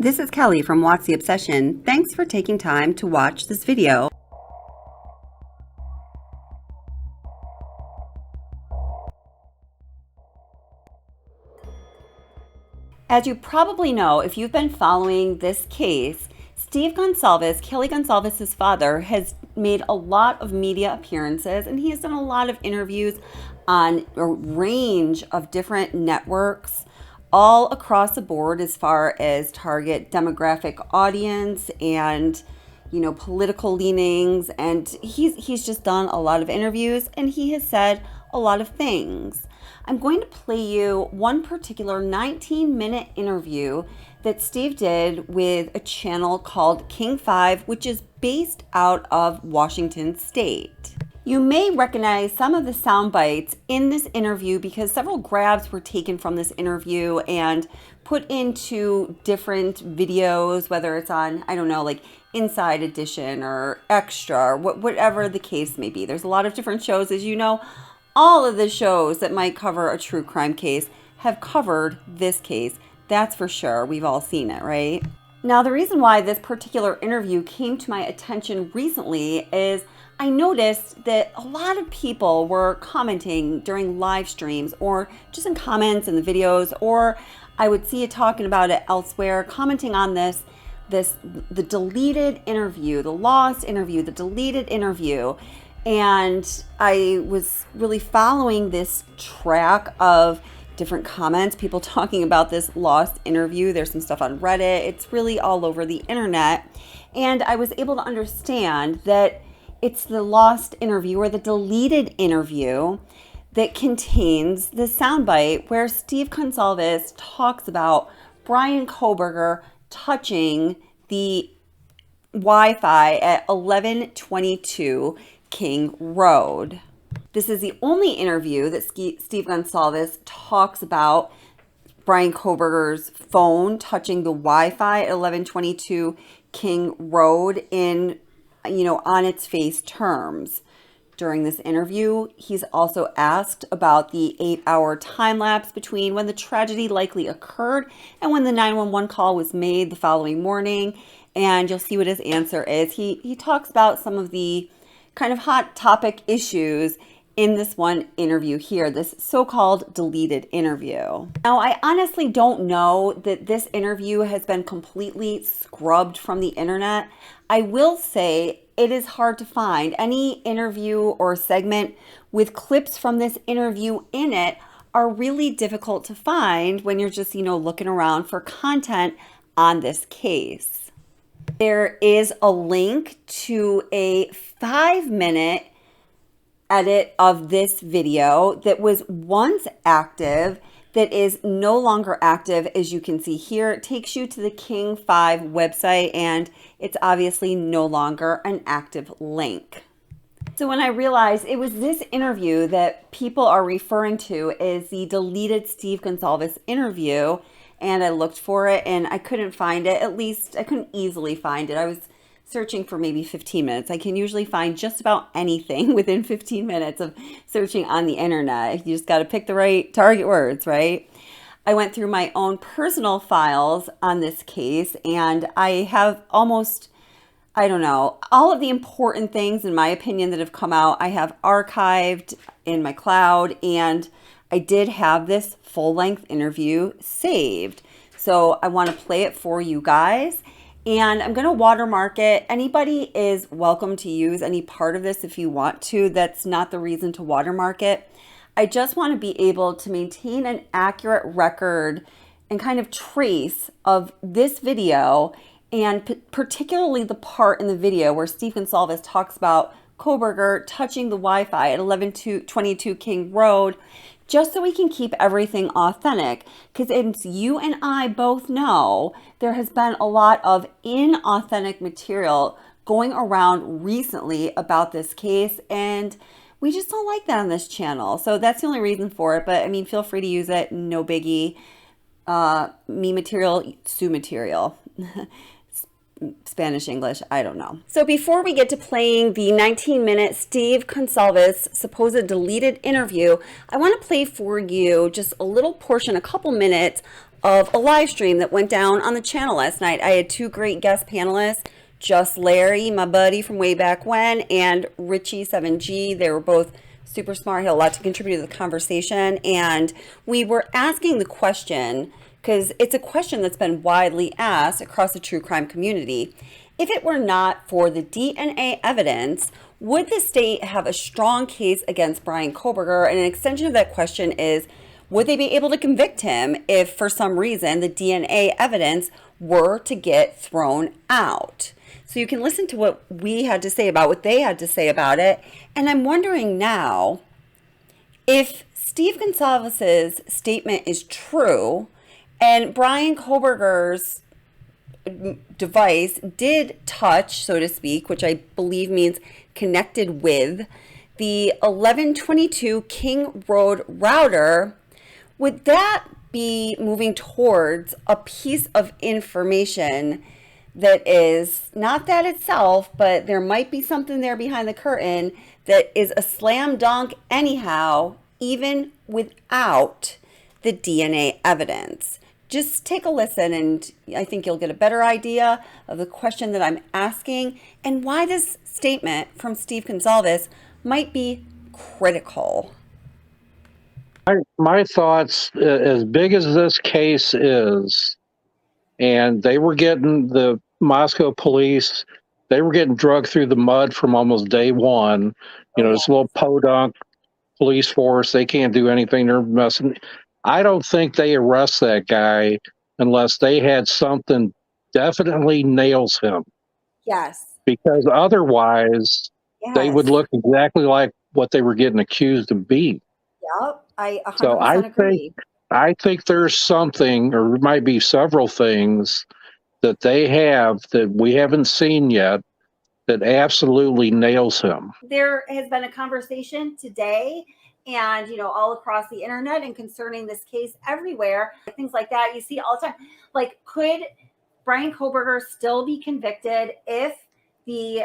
This is Kelly from Watch the Obsession. Thanks for taking time to watch this video. As you probably know, if you've been following this case, Steve Goncalves, Kaylee Goncalves' father, has made a lot of media appearances, and he has done a lot of interviews on a range of different networks all across the board as far as target demographic audience and, political leanings. And he's just done a lot of interviews, and he has said a lot of things. I'm going to play you one particular 19-minute interview that Steve did with a channel called King 5, which is based out of Washington State. You may recognize some of the sound bites in this interview because several grabs were taken from this interview and put into different videos, whether it's on, like Inside Edition or Extra or whatever the case may be. There's a lot of different shows, as you know. All of the shows that might cover a true crime case have covered this case. That's for sure. We've all seen it, right? Now, the reason why this particular interview came to my attention recently is I noticed that a lot of people were commenting during live streams or just in comments in the videos, or I would see it talking about it elsewhere, commenting on the deleted interview, the lost interview, the deleted interview. And I was really following this track of different comments, people talking about this lost interview. There's some stuff on Reddit. It's really all over the internet. And I was able to understand that it's the lost interview or the deleted interview that contains the soundbite where Steve Goncalves talks about Bryan Kohberger touching the Wi-Fi at 1122 King Road. This is the only interview that Steve Goncalves talks about Bryan Kohberger's phone touching the Wi-Fi at 1122 King Road in, on its face terms. During this interview, he's also asked about the 8-hour time lapse between when the tragedy likely occurred and when the 911 call was made the following morning. And you'll see what his answer is. He talks about some of the kind of hot topic issues in this one interview here, this so-called deleted interview. Now, I honestly don't know that this interview has been completely scrubbed from the internet. I will say it is hard to find. Any interview or segment with clips from this interview in it are really difficult to find when you're just, looking around for content on this case. There is a link to a 5-minute edit of this video that was once active that is no longer active. As you can see here, it takes you to the King 5 website and it's obviously no longer an active link. So when I realized it was this interview that people are referring to as the deleted Steve Goncalves interview, and I looked for it and I couldn't find it. At least I couldn't easily find it. I was searching for maybe 15 minutes. I can usually find just about anything within 15 minutes of searching on the internet. You just got to pick the right target words, right? I went through my own personal files on this case, and I have almost, all of the important things, in my opinion, that have come out, I have archived in my cloud, and I did have this full-length interview saved. So I want to play it for you guys. And I'm going to watermark it. Anybody is welcome to use any part of this if you want to. That's not the reason to watermark it. I just want to be able to maintain an accurate record and kind of trace of this video, and particularly the part in the video where Steve Goncalves talks about Kohberger touching the Wi-Fi at 1122 King Road, just so we can keep everything authentic. Because as you and I both know, there has been a lot of inauthentic material going around recently about this case, and we just don't like that on this channel. So that's the only reason for it. But feel free to use it, no biggie. Me material, Sue material. Spanish, English, I don't know. So before we get to playing the 19-minute Steve Goncalves supposed deleted interview, I want to play for you just a little portion, a couple minutes of a live stream that went down on the channel last night. I had two great guest panelists, Just Larry, my buddy from way back when, and Richie 7G. They were both super smart, had a lot to contribute to the conversation. And we were asking the question, because it's a question that's been widely asked across the true crime community. If it were not for the DNA evidence, would the state have a strong case against Bryan Kohberger? And an extension of that question is, would they be able to convict him if, for some reason, the DNA evidence were to get thrown out? So you can listen to what we had to say about what they had to say about it. And I'm wondering now, if Steve Goncalves' statement is true and Bryan Kohberger's device did touch, so to speak, which I believe means connected with, the 1122 King Road router, would that be moving towards a piece of information that is not that itself, but there might be something there behind the curtain that is a slam dunk anyhow, even without the DNA evidence? Just take a listen, and I think you'll get a better idea of the question that I'm asking and why this statement from Steve Goncalves might be critical. My thoughts, as big as this case is, and they were getting the Moscow police, they were getting drugged through the mud from almost day one. You know, this little podunk police force, they can't do anything. They're messing. I don't think they arrest that guy unless they had something definitely nails him. Yes. Because otherwise, they would look exactly like what they were getting accused of being. Yep, I 100% agree. I think there's something, or it might be several things that they have that we haven't seen yet that absolutely nails him. There has been a conversation today and, you know, all across the internet and concerning this case everywhere, things like that. You see all the time. Like, could Bryan Kohberger still be convicted if the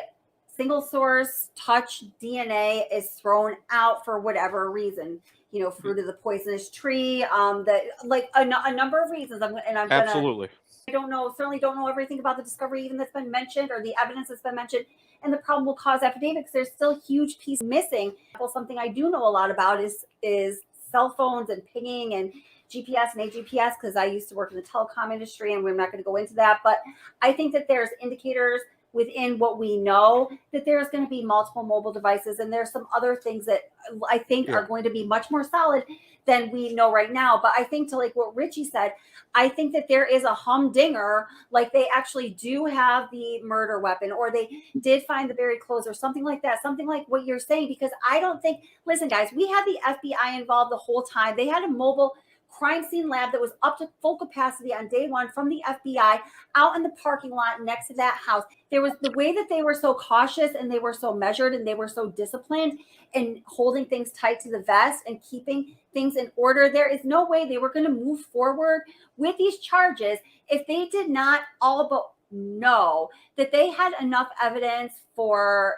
single source touch DNA is thrown out for whatever reason? You know, fruit of the poisonous tree, that, like, a number of reasons. Absolutely. I don't know, certainly don't know everything about the discovery even that's been mentioned or the evidence that's been mentioned and the probable cause affidavit, because there's still huge piece missing. Well, something I do know a lot about is cell phones and pinging and GPS and AGPS, because I used to work in the telecom industry, and we're not going to go into that. But I think that there's indicators within what we know that there's going to be multiple mobile devices, and there's some other things that I think are going to be much more solid than we know right now. But I think, to like what Richie said, I think that there is a humdinger, like they actually do have the murder weapon, or they did find the buried clothes or something like that, something like what you're saying. Because I don't think, listen guys, we had the FBI involved the whole time. They had a mobile crime scene lab that was up to full capacity on day one from the FBI out in the parking lot next to that house. There was the way that they were so cautious and they were so measured and they were so disciplined in holding things tight to the vest and keeping things in order. There is no way they were going to move forward with these charges if they did not all but know that they had enough evidence for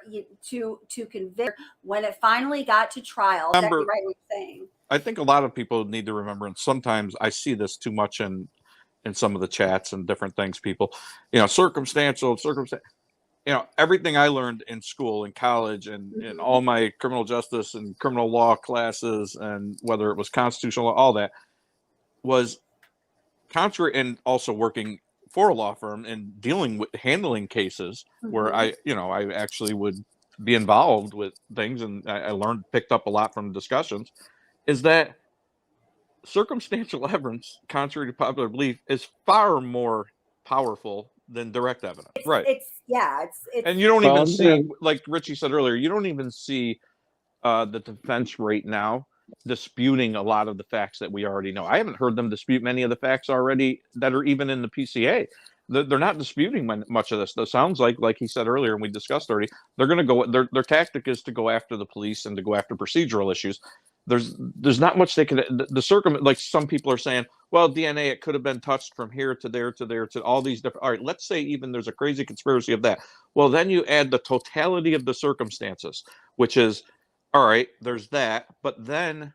to convict when it finally got to trial. Exactly right what you're saying. I think a lot of people need to remember, and sometimes I see this too much in some of the chats and different things, people, you know, circumstantial, you know, everything I learned in school and college and in all my criminal justice and criminal law classes, and whether it was constitutional law, all that was contrary, and also working for a law firm and dealing with handling cases where I actually would be involved with things, and I learned, picked up a lot from discussions, is that circumstantial evidence, contrary to popular belief, is far more powerful than direct evidence. And you don't even see, like Richie said earlier, you don't even see the defense right now disputing a lot of the facts that we already know. I haven't heard them dispute many of the facts already that are even in the PCA. They're not disputing much of this. That sounds like he said earlier, and we discussed already, they're going to go, their tactic is to go after the police and to go after procedural issues. There's not much they can, like some people are saying, well, DNA, it could have been touched from here to there to there to all these different, all right, let's say even there's a crazy conspiracy of that. Well, then you add the totality of the circumstances, which is, all right, there's that, but then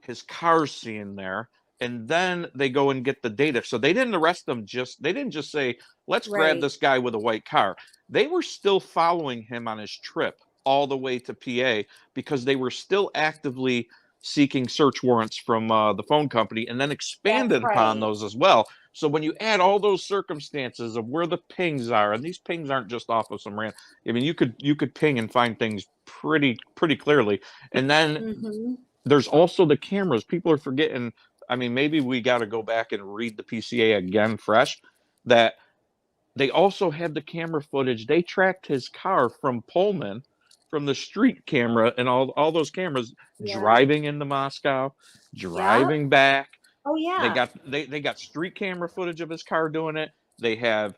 his car's seen there, and then they go and get the data. So they didn't arrest them. They didn't just say, let's grab Right. this guy with a white car. They were still following him on his trip all the way to PA, because they were still actively seeking search warrants from the phone company, and then expanded upon those as well. So when you add all those circumstances of where the pings are, and these pings aren't just off of some random, I mean, you could ping and find things pretty clearly. And then there's also the cameras. People are forgetting. I mean, maybe we got to go back and read the PCA again fresh, that they also had the camera footage. They tracked his car from Pullman, from the street camera, and all those cameras, driving into Moscow, driving back. Oh yeah. They got street camera footage of his car doing it. They have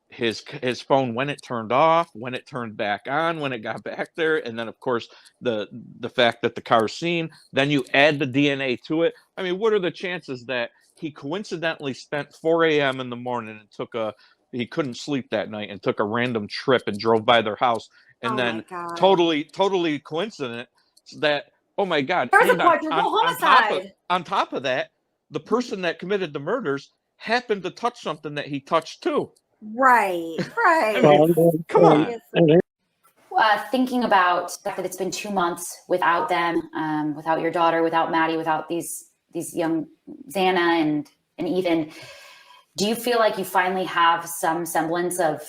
his phone when it turned off, when it turned back on, when it got back there, and then of course the fact that the car's seen. Then you add the DNA to it. I mean, what are the chances that he coincidentally spent 4 a.m. in the morning and he couldn't sleep that night and took a random trip and drove by their house, and then totally coincident that, oh my God, there's a quadruple homicide. On top of that, the person that committed the murders happened to touch something that he touched too. Right. I mean, come on. Thinking about the fact that it's been 2 months without them, without your daughter, without Maddie, without these young Xana and Ethan, do you feel like you finally have some semblance of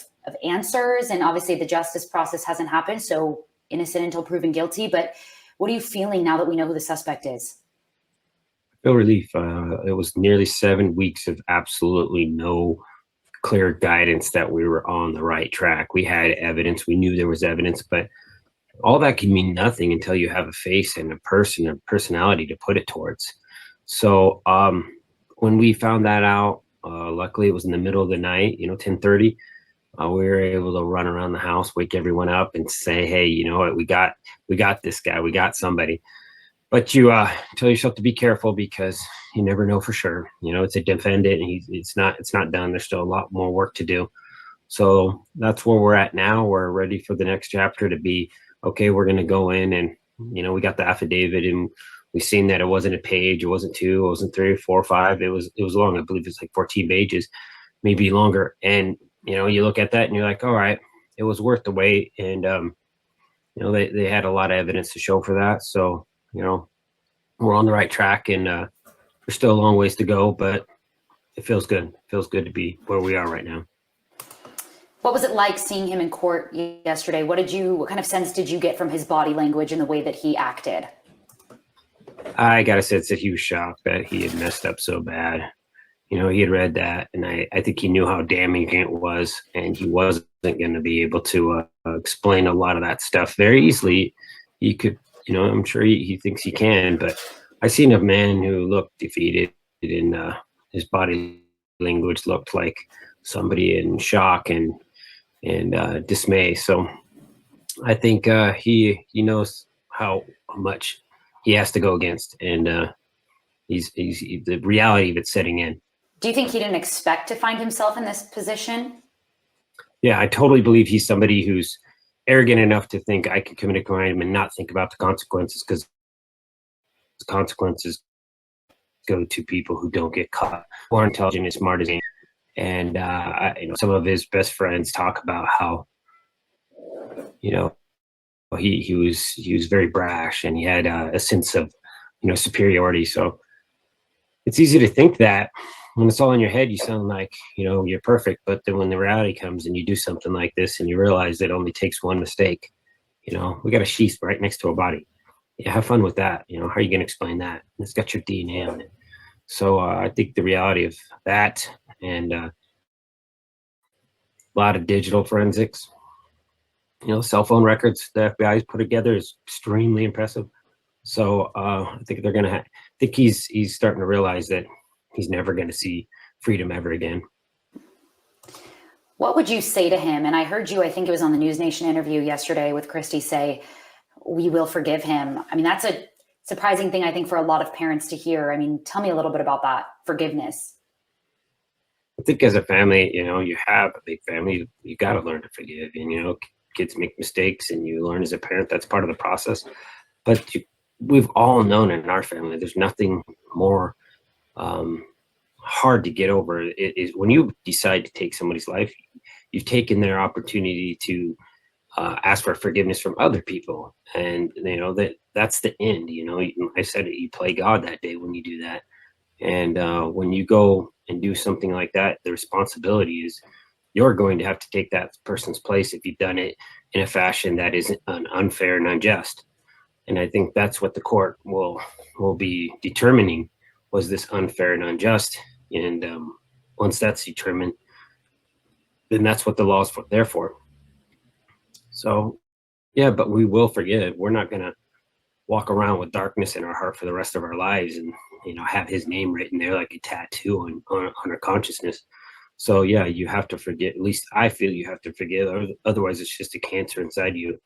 answers? And obviously the justice process hasn't happened, so innocent until proven guilty. But what are you feeling now that we know who the suspect is? I feel relief. It was nearly 7 weeks of absolutely no clear guidance that we were on the right track. We had evidence. We knew there was evidence, but all that can mean nothing until you have a face and a personality to put it towards. So when we found that out, luckily it was in the middle of the night, 10:30. We were able to run around the house, wake everyone up, and say, "Hey, you know what? We got this guy. We got somebody." But you tell yourself to be careful, because you never know for sure. It's a defendant, and it's not done. There's still a lot more work to do. So that's where we're at now. We're ready for the next chapter to be, okay, we're going to go in and, we got the affidavit, and we've seen that it wasn't a page, it wasn't 2, it wasn't 3 or 4 or 5. It was long. I believe it's like 14 pages, maybe longer. And, you look at that and you're like, all right, it was worth the wait. And, they had a lot of evidence to show for that. So, we're on the right track, and there's still a long ways to go, but it feels good. It feels good to be where we are right now. What was it like seeing him in court yesterday? What kind of sense did you get from his body language and the way that he acted? I got a sense that he was shocked that he had messed up so bad. He had read that, and I think he knew how damning it was, and he wasn't going to be able to explain a lot of that stuff very easily. He could, I'm sure he thinks he can, but I seen a man who looked defeated, and his body language looked like somebody in shock and dismay. So I think he knows how much he has to go against, and he's the reality of it setting in. Do you think he didn't expect to find himself in this position? Yeah, I totally believe he's somebody who's arrogant enough to think I can commit a crime and not think about the consequences, because the consequences go to people who don't get caught, more intelligent and smart as him. And some of his best friends talk about how he was very brash, and he had a sense of superiority. So it's easy to think that when it's all in your head, you sound like you're perfect. But then when the reality comes and you do something like this, and you realize it only takes one mistake, we got a sheath right next to our body. Yeah, have fun with that. How are you going to explain that? It's got your DNA on it. So I think the reality of that, and a lot of digital forensics, cell phone records the FBI has put together is extremely impressive. So I think I think he's starting to realize that he's never going to see freedom ever again. What would you say to him? And I heard you, I think it was on the News Nation interview yesterday with Christy, say, we will forgive him. I mean, that's a surprising thing, I think, for a lot of parents to hear. I mean, tell me a little bit about that forgiveness. I think as a family, you have a big family, you got to learn to forgive. And, kids make mistakes, and you learn as a parent, that's part of the process. But we've all known in our family, there's nothing more hard to get over. It is when you decide to take somebody's life, you've taken their opportunity to ask for forgiveness from other people, and that's the end. I said it, you play God that day when you do that, and when you go and do something like that, the responsibility is you're going to have to take that person's place if you've done it in a fashion that is unfair and unjust. And I think that's what the court will be determining, was this unfair and unjust. And once that's determined, then that's what the law is there for. So, yeah, but we will forgive. We're not going to walk around with darkness in our heart for the rest of our lives and, have his name written there like a tattoo on our consciousness. So, yeah, you have to forget. At least I feel you have to forgive. Otherwise, it's just a cancer inside you.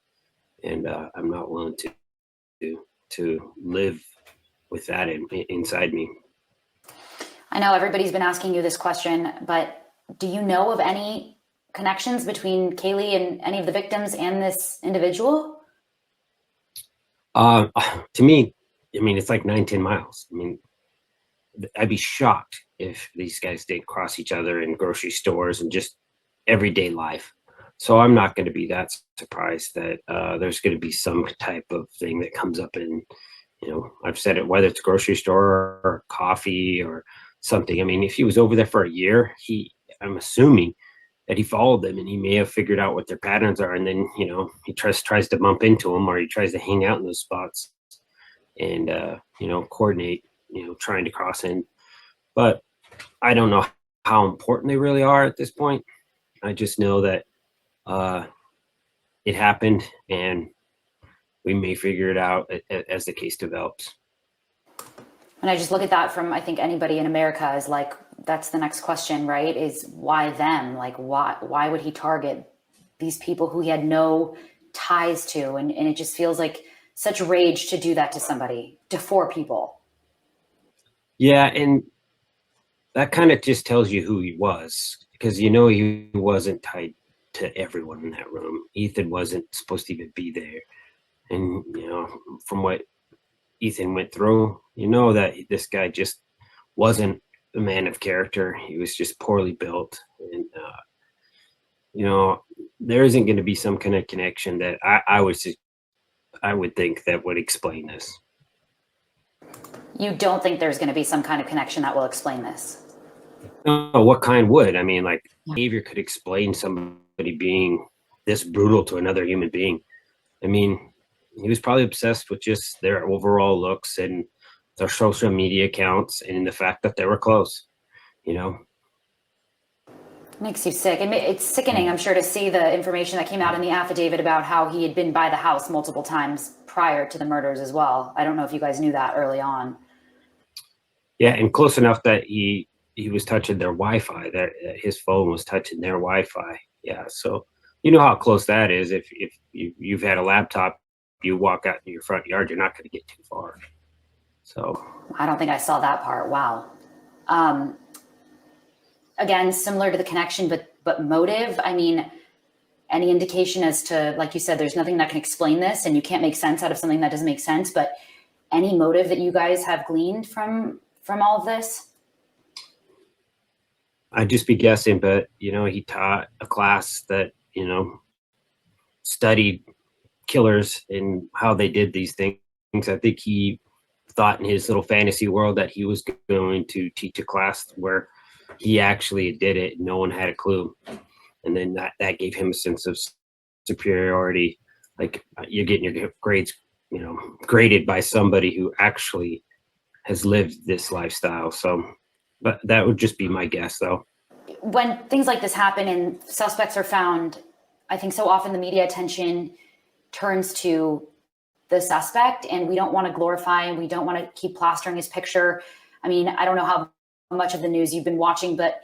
And I'm not willing to live with that inside me. I know everybody's been asking you this question, but do you know of any connections between Kaylee and any of the victims and this individual? To me, it's like 9-10 miles. I'd be shocked if these guys didn't cross each other in grocery stores and just everyday life. So I'm not going to be that surprised that there's going to be some type of thing that comes up in, I've said it, whether it's a grocery store or coffee or something. If he was over there for a year, I'm assuming that he followed them and he may have figured out what their patterns are. And then, he tries to bump into them, or he tries to hang out in those spots and, coordinate, trying to cross in. But I don't know how important they really are at this point. I just know that it happened, and we may figure it out as the case develops. And I just look at that from, I think anybody in America is like, that's the next question, right? Is why them? Like, why would he target these people who he had no ties to? And it just feels like such rage to do that to somebody, to 4 people. Yeah. And that kind of just tells you who he was, because, he wasn't tied to everyone in that room. Ethan wasn't supposed to even be there. And, from what Ethan went through, that this guy just wasn't a man of character. He was just poorly built. And, there isn't going to be some kind of connection that I would think that would explain this. You don't think there's going to be some kind of connection that will explain this? No, what kind would? Behavior could explain somebody being this brutal to another human being. He was probably obsessed with just their overall looks and their social media accounts and the fact that they were close, Makes you sick. It's sickening, I'm sure, to see the information that came out in the affidavit about how he had been by the house multiple times prior to the murders as well. I don't know if you guys knew that early on. Yeah, and close enough that he was touching their Wi-Fi, that his phone was touching their Wi-Fi. Yeah, so you know how close that is. If you've had a laptop, you walk out in your front yard, you're not going to get too far. So I don't think I saw that part. Wow. Again, similar to the connection, but motive. Any indication as to, like you said, there's nothing that can explain this, and you can't make sense out of something that doesn't make sense. But any motive that you guys have gleaned from all of this? I'd just be guessing, but he taught a class that studied killers and how they did these things. I think he thought in his little fantasy world that he was going to teach a class where he actually did it and no one had a clue. And then that gave him a sense of superiority. Like, you're getting your grades, graded by somebody who actually has lived this lifestyle. So, but that would just be my guess, though. When things like this happen and suspects are found, I think so often the media attention turns to the suspect, and we don't want to glorify, and we don't want to keep plastering his picture. I don't know how much of the news you've been watching, but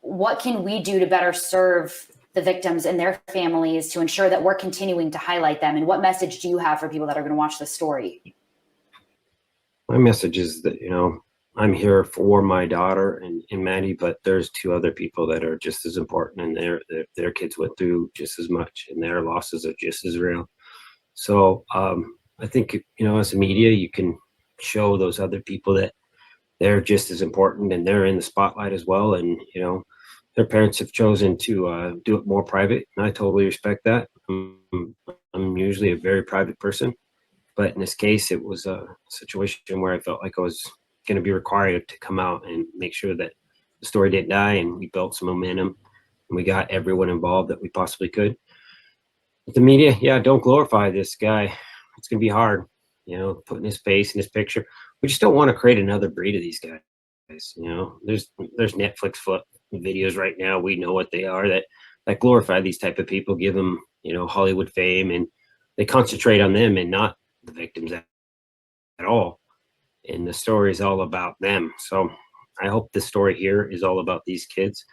what can we do to better serve the victims and their families to ensure that we're continuing to highlight them? And what message do you have for people that are going to watch this story? My message is that, I'm here for my daughter and Maddie, but there's 2 other people that are just as important, and their kids went through just as much, and their losses are just as real. So I think, as a media, you can show those other people that they're just as important and they're in the spotlight as well. And, you know, their parents have chosen to do it more private. And I totally respect that. I'm usually a very private person, but in this case, it was a situation where I felt like I was going to be required to come out and make sure that the story didn't die, and we built some momentum and we got everyone involved that we possibly could. With the media, yeah, don't glorify this guy. It's going to be hard, you know, putting his face in his picture. We just don't want to create another breed of these guys. You know, there's Netflix videos right now. We know what they are that glorify these type of people, give them, you know, Hollywood fame, and they concentrate on them and not the victims at all. And the story is all about them. So I hope the story here is all about these kids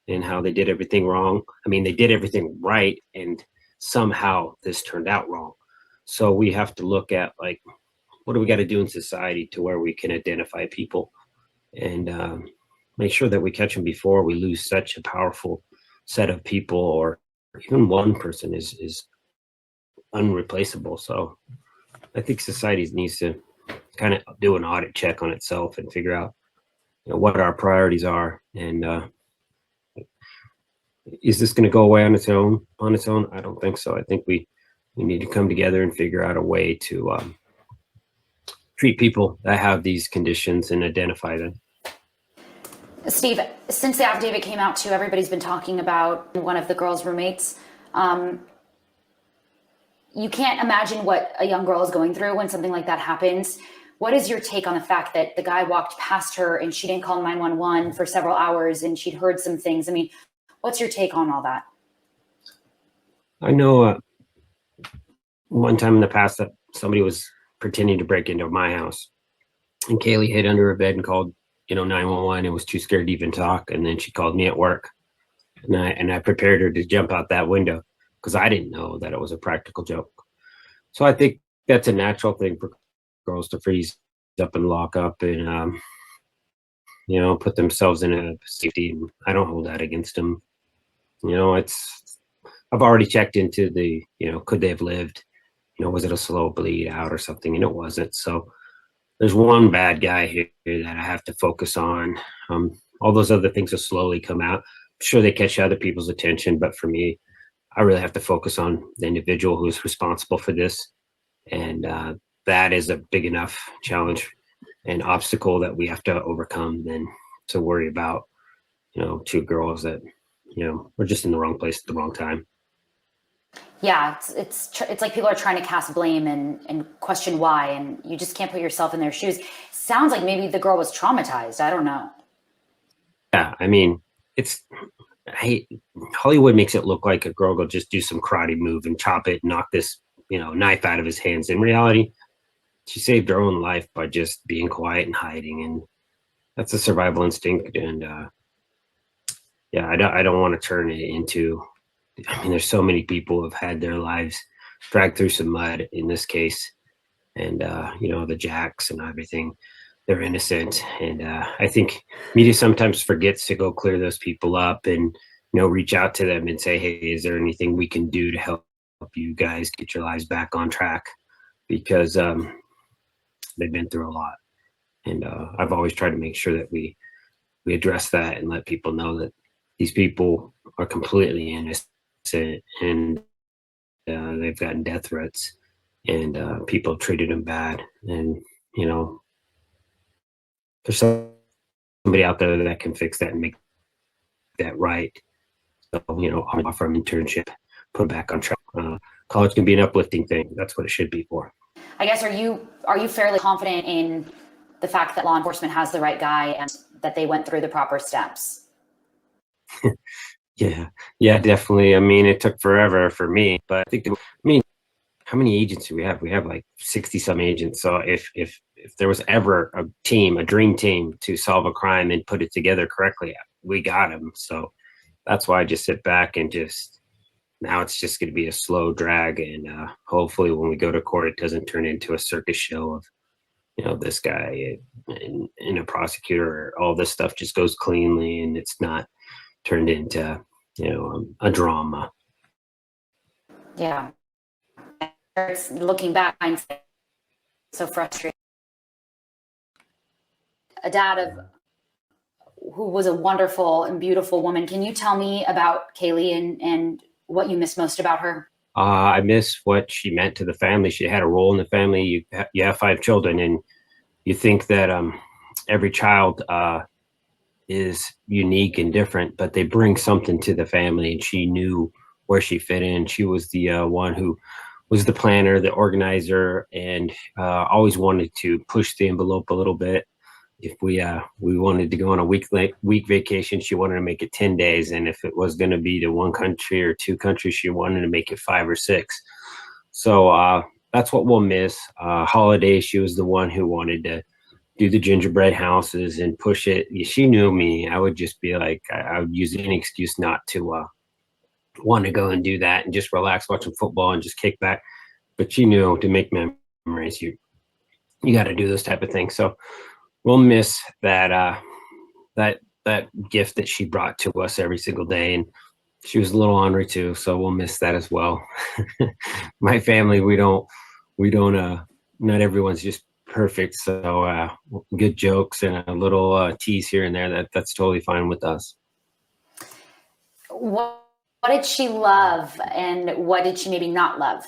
and how they did everything wrong. I mean, they did everything right, and somehow this turned out wrong. So we have to look at, like, what do we got to do in society to where we can identify people and make sure that we catch them before we lose such a powerful set of people, or even one person is unreplaceable. So I think society needs to kind of do an audit check on itself and figure out, you know, what our priorities are. And is this going to go away on its own? I don't think so. I think we need to come together and figure out a way to treat people that have these conditions and identify them. Steve, since the affidavit came out too, everybody's been talking about one of the girls' roommates. You can't imagine what a young girl is going through when something like that happens. What is your take on the fact that the guy walked past her and she didn't call 911 for several hours and she'd heard some things? I mean, what's your take on all that? I know one time in the past that somebody was pretending to break into my house, and Kaylee hid under her bed and called, you know, 911 and was too scared to even talk. And then she called me at work, and I prepared her to jump out that window because I didn't know that it was a practical joke. So I think that's a natural thing for girls to freeze up and lock up and, you know, put themselves in a safety. And I don't hold that against them. You know, I've already checked into the, you know, could they have lived? You know, was it a slow bleed out or something? And it wasn't. So there's one bad guy here that I have to focus on. All those other things will slowly come out. I'm sure they catch other people's attention, but for me, I really have to focus on the individual who's responsible for this. And that is a big enough challenge and obstacle that we have to overcome than to worry about, you know, two girls that, you know, were just in the wrong place at the wrong time. Yeah, it's like people are trying to cast blame and question why, and you just can't put yourself in their shoes. Sounds like maybe the girl was traumatized. I don't know. Yeah, I mean, Hollywood makes it look like a girl will just do some karate move and chop it, and knock this, you know, knife out of his hands. In reality, she saved her own life by just being quiet and hiding, and that's a survival instinct. And yeah, I don't want to turn it into. I mean, there's so many people who have had their lives dragged through some mud in this case, and you know, the Jacks and everything. They're innocent, and I think media sometimes forgets to go clear those people up and, you know, reach out to them and say, hey, is there anything we can do to help you guys get your lives back on track? Because they've been through a lot, and I've always tried to make sure that we address that and let people know that these people are completely innocent, and they've gotten death threats, and people treated them bad, and, you know, there's somebody out there that can fix that and make that right. So, you know, I'll offer them internship, put them back on track. College can be an uplifting thing. That's what it should be for. I guess, are you fairly confident in the fact that law enforcement has the right guy and that they went through the proper steps? Yeah, definitely. I mean, it took forever for me, but I think, I mean, how many agents do we have? We have like 60 some agents. So if there was ever a dream team to solve a crime and put it together correctly, we got them. So that's why I just sit back and now it's just going to be a slow drag. And hopefully when we go to court, it doesn't turn into a circus show of, you know, this guy and a prosecutor. All this stuff just goes cleanly, and it's not turned into, you know, a drama. Yeah. It's looking back, so frustrating. a dad of who was a wonderful and beautiful woman. Can you tell me about Kaylee and what you miss most about her? I miss what she meant to the family. She had a role in the family. You have 5 children, and you think that every child is unique and different, but they bring something to the family, and she knew where she fit in. She was the one who was the planner, the organizer, and always wanted to push the envelope a little bit. If we wanted to go on a week vacation, she wanted to make it 10 days. And if it was going to be to one country or 2 countries, she wanted to make it 5 or 6. So that's what we'll miss. Holidays, she was the one who wanted to do the gingerbread houses and push it. She knew me. I would just be like, I would use any excuse not to want to go and do that and just relax watching football and just kick back. But she knew to make memories, you got to do those type of things. So we'll miss that that gift that she brought to us every single day. And she was a little ornery too, so we'll miss that as well. My family, we don't not everyone's just perfect. So good jokes and a little tease here and there, that's totally fine with us. What did she love and what did she maybe not love?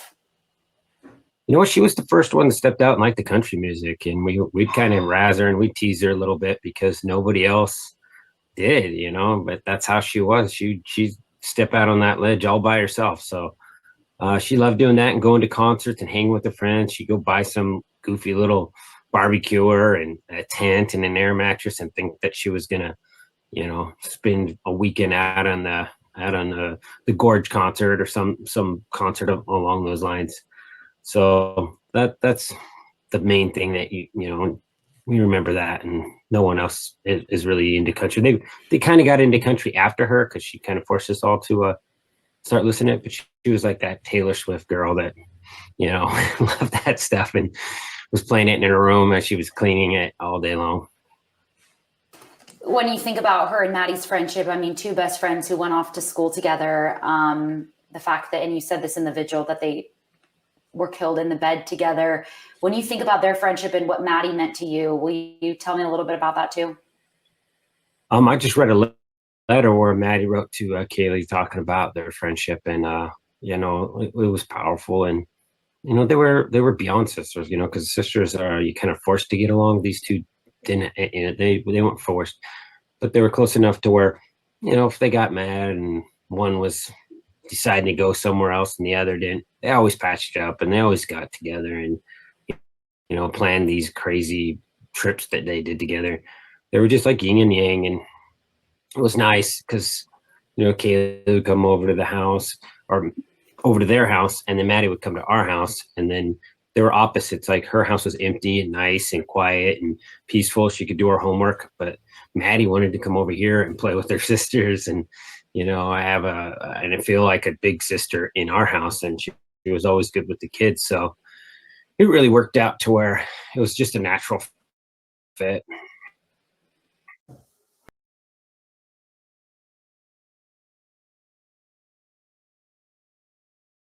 You know what? She was the first one that stepped out and liked the country music, and we'd kind of razz her and we'd tease her a little bit because nobody else did, you know. But that's how she was. She step out on that ledge all by herself. So she loved doing that and going to concerts and hanging with her friends. She'd go buy some goofy little barbecuer and a tent and an air mattress and think that she was gonna, you know, spend a weekend out on the Gorge concert or some concert along those lines. So that's the main thing that you know, we remember that, and no one else is really into country. They kind of got into country after her because she kind of forced us all to start listening to it. But she was like that Taylor Swift girl that, you know, loved that stuff and was playing it in her room as she was cleaning it all day long. When you think about her and Maddie's friendship, I mean, 2 best friends who went off to school together, the fact that, and you said this in the vigil, that they were killed in the bed together. When you think about their friendship and what Maddie meant to you, will you tell me a little bit about that too? I just read a letter where Maddie wrote to Kaylee talking about their friendship, and you know, it was powerful. And you know, they were beyond sisters, you know, because sisters are, you kind of forced to get along. These 2 didn't, you know, they weren't forced, but they were close enough to where, you know, if they got mad and one was deciding to go somewhere else and the other didn't, they always patched up and they always got together and, you know, planned these crazy trips that they did together. They were just like yin and yang, and it was nice because, you know, Kayla would come over to the house or over to their house, and then Maddie would come to our house, and then they were opposites. Like her house was empty and nice and quiet and peaceful. She could do her homework, but Maddie wanted to come over here and play with her sisters. And, you know, and I feel like a big sister in our house, and she was always good with the kids. So it really worked out to where it was just a natural fit.